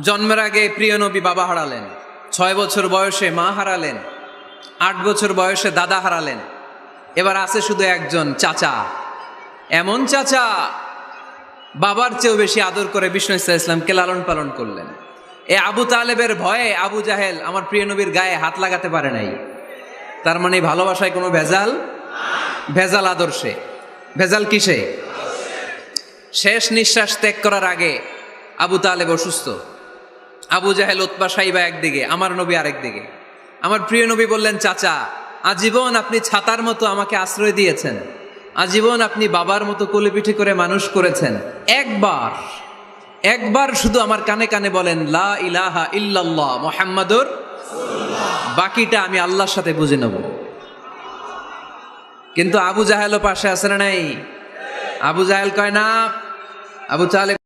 জন্মের আগে প্রিয় নবী বাবা হারালেন, 6 বছর বয়সে মা হারালেন, 8 বছর বয়সে দাদা হারালেন, এবার আছে শুধু একজন চাচা। এমন চাচা বাবার চেয়েও বেশি আদর করে বিষ্ণু ইসলামকে লালন পালন করলেন। এ আবু তালেবের ভয়ে আবু জাহেল আমার প্রিয় নবীর গায়ে হাত লাগাতে পারে নাই। তার মানে ভালোবাসায় কোনো ভেজাল, ভেজাল আদর্শে, ভেজাল কিসে? শেষ নিঃশ্বাস ত্যাগ করার আগে আবু তালেব অসুস্থ, আবু জাহেল উতবা সাইবা একদিকে, আমার নবী আরেক দিকে। আমার প্রিয় নবী বললেন, চাচা আজীবন আপনি ছাতার মতো আমাকে আশ্রয় দিয়েছেন, আজীবন আপনি বাবার মতো কোলেপিঠে করে মানুষ করেছেন, একবার শুধু আমার কানে কানে বলেন লা ইলাহা ইল্লাল্লাহ মুহাম্মাদুর রাসূলুল্লাহ, বাকিটা আমি আল্লাহর সাথে বুঝে নেব। কিন্তু আবু জাহেলও পাশে আছে না নাই? আবু জাহেল কয় না, আবু তালেব